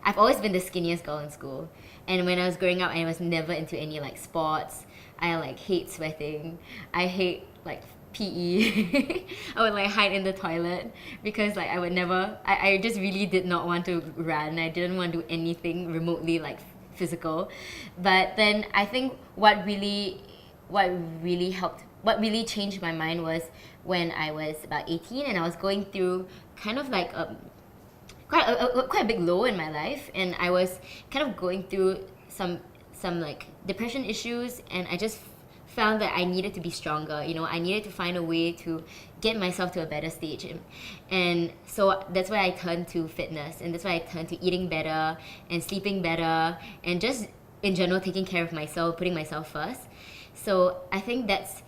I've always been the skinniest girl in school. And when I was growing up, I was never into any like sports. I like hate sweating. I hate like PE. I would like hide in the toilet because like I just really did not want to run. I didn't want to do anything remotely like physical. But then I think what really changed my mind was when I was about 18 and I was going through kind of like quite a big low in my life, and I was kind of going through some like depression issues, and I just found that I needed to be stronger. I needed to find a way to get myself to a better stage, and so that's why I turned to fitness, and that's why I turned to eating better and sleeping better, and just in general taking care of myself, putting myself first. So I think that's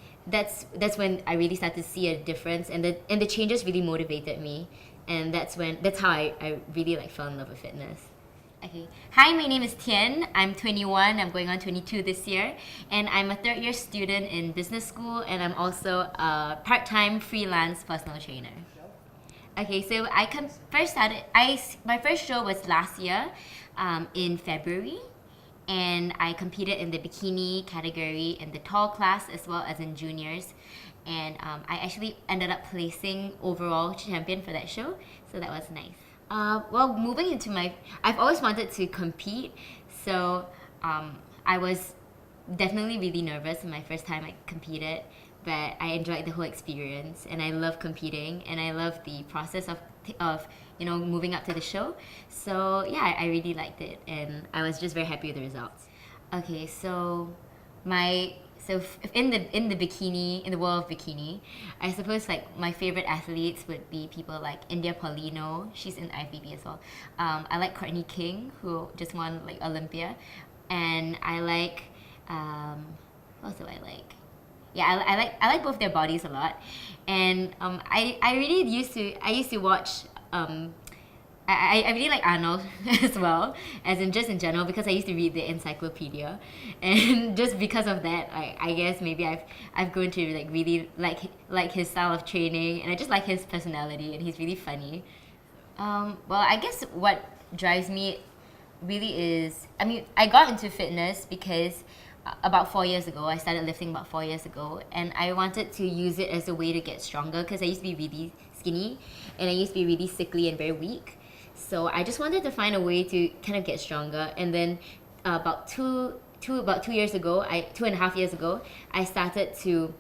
when I really started to see a difference, and the changes really motivated me, and that's how I really like fell in love with fitness. Okay. Hi, my name is Tyen. I'm 21. I'm going on 22 this year, and I'm a third-year student in business school, and I'm also a part-time freelance personal trainer. Okay, so my first show was last year, in February, and I competed in the bikini category in the tall class as well as in juniors, and I actually ended up placing overall champion for that show, so that was nice. Well, moving into I've always wanted to compete, so I was definitely really nervous my first time I competed, but I enjoyed the whole experience, and I love competing, and I love the process of moving up to the show. So yeah, I really liked it, and I was just very happy with the results. Okay, so in the world of bikini, I suppose like my favorite athletes would be people like India Paulino. She's in IFBB as well. I like Courtney King, who just won like Olympia, and I like what else do I like? Yeah, I like both their bodies a lot, and I used to watch. I really like Arnold as well, as in just in general, because I used to read the encyclopedia, and just because of that, I guess maybe I've grown to like really like his style of training, and I just like his personality, and he's really funny. Well, I guess what drives me really is, I got into fitness because about 4 years ago, I started lifting about 4 years ago, and I wanted to use it as a way to get stronger because I used to be really skinny, and I used to be really sickly and very weak. So I just wanted to find a way to kind of get stronger, and then about 2.5 years ago, I started to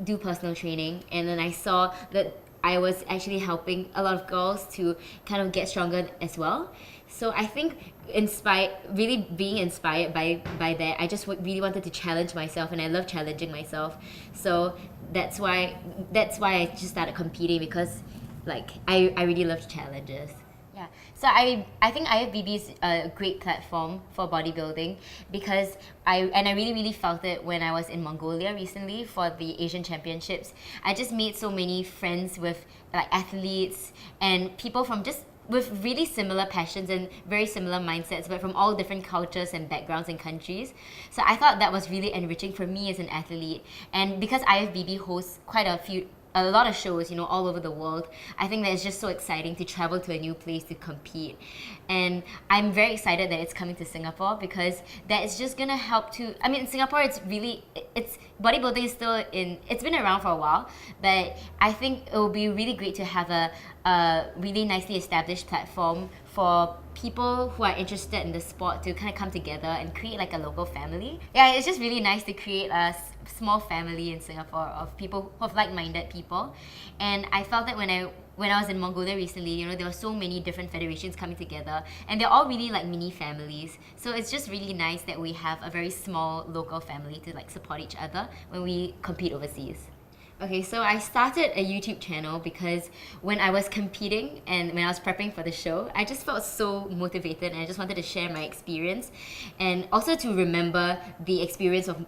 do personal training, and then I saw that I was actually helping a lot of girls to kind of get stronger as well. So I think really being inspired by that, I just really wanted to challenge myself, and I love challenging myself. So that's why I just started competing, because like I really love challenges. Yeah, so I think IFBB is a great platform for bodybuilding, because I really felt it when I was in Mongolia recently for the Asian Championships. I just made so many friends with like athletes and people from just with really similar passions and very similar mindsets, but from all different cultures and backgrounds and countries. So I thought that was really enriching for me as an athlete, and because IFBB hosts a lot of shows, all over the world, I think that it's just so exciting to travel to a new place to compete. And I'm very excited that it's coming to Singapore, because that is just gonna help to, in Singapore, it's bodybuilding is still it's been around for a while, but I think it will be really great to have a really nicely established platform for people who are interested in the sport to kind of come together and create like a local family. Yeah, it's just really nice to create a small family in Singapore of people, of like-minded people. And I felt that when I was in Mongolia recently, there were so many different federations coming together, and they're all really like mini families. So it's just really nice that we have a very small local family to like support each other when we compete overseas. Okay, so I started a YouTube channel because when I was competing and when I was prepping for the show, I just felt so motivated, and I just wanted to share my experience and also to remember the experience of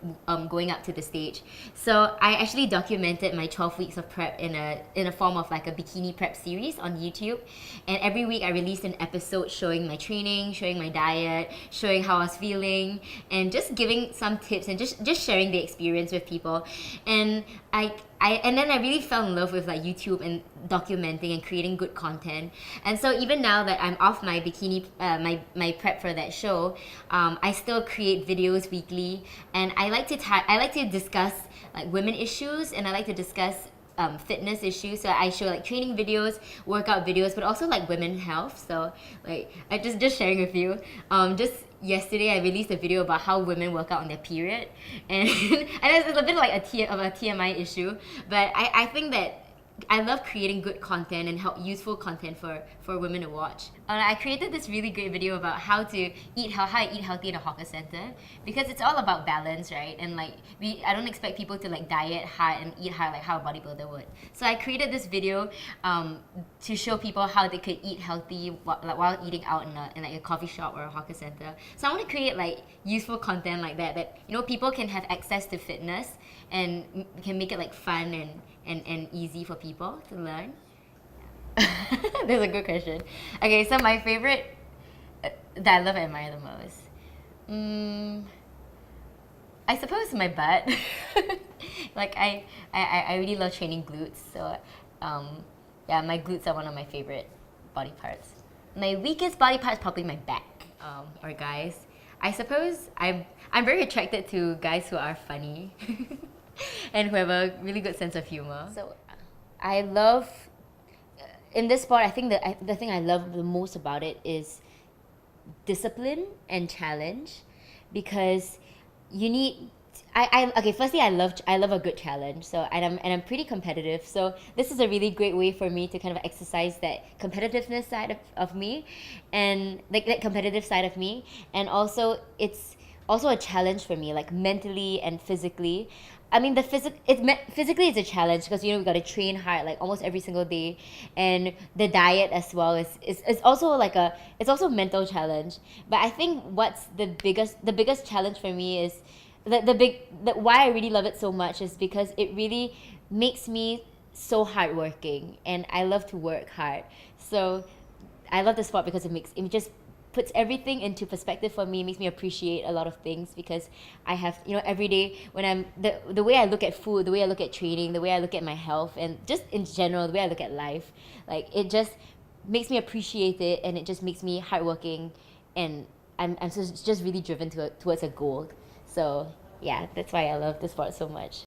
going up to the stage. So I actually documented my 12 weeks of prep in a form of like a bikini prep series on YouTube, and every week I released an episode showing my training, showing my diet, showing how I was feeling, and just giving some tips and just sharing the experience with people. And and then I really fell in love with like YouTube and documenting and creating good content. And so even now that I'm off my bikini, my prep for that show, I still create videos weekly, and I like to discuss like women issues, and I like to discuss fitness issues. So I show like training videos, workout videos, but also like women health. So like I just sharing with you. Just yesterday I released a video about how women work out on their period, and and it's a bit like a TMI issue, but I think that I love creating good content and useful content for women to watch. I created this really great video about how I eat healthy in a hawker center, because it's all about balance, right? And like I don't expect people to like diet hard and eat hard like how a bodybuilder would. So I created this video to show people how they could eat healthy while eating out in like a coffee shop or a hawker center. So I want to create like useful content like that people can have access to fitness and can make it like fun and easy for people to learn. That's a good question. Okay, so my favorite that I love and admire the most, I suppose my butt. Like I really love training glutes, so yeah, my glutes are one of my favorite body parts. My weakest body part is probably my back, or guys. I suppose I'm very attracted to guys who are funny and who have a really good sense of humor. So I love, in this sport, I think that the thing I love the most about it is discipline and challenge, because you need okay, firstly I love a good challenge. So and I'm pretty competitive, so this is a really great way for me to kind of exercise that competitiveness side of me, and like that competitive side of me. And also it's also a challenge for me, like mentally and physically. I mean, physically it's a challenge, because we got to train hard like almost every single day, and the diet as well is also like it's also a mental challenge. But I think what's the biggest challenge for me is why I really love it so much is because it really makes me so hardworking, and I love to work hard. So I love the sport because it just puts everything into perspective for me. It makes me appreciate a lot of things, because I have, every day when I'm the way I look at food, the way I look at training, the way I look at my health, and just in general the way I look at life, like it just makes me appreciate it, and it just makes me hardworking, and I'm just really driven towards a goal. So yeah, that's why I love the sport so much.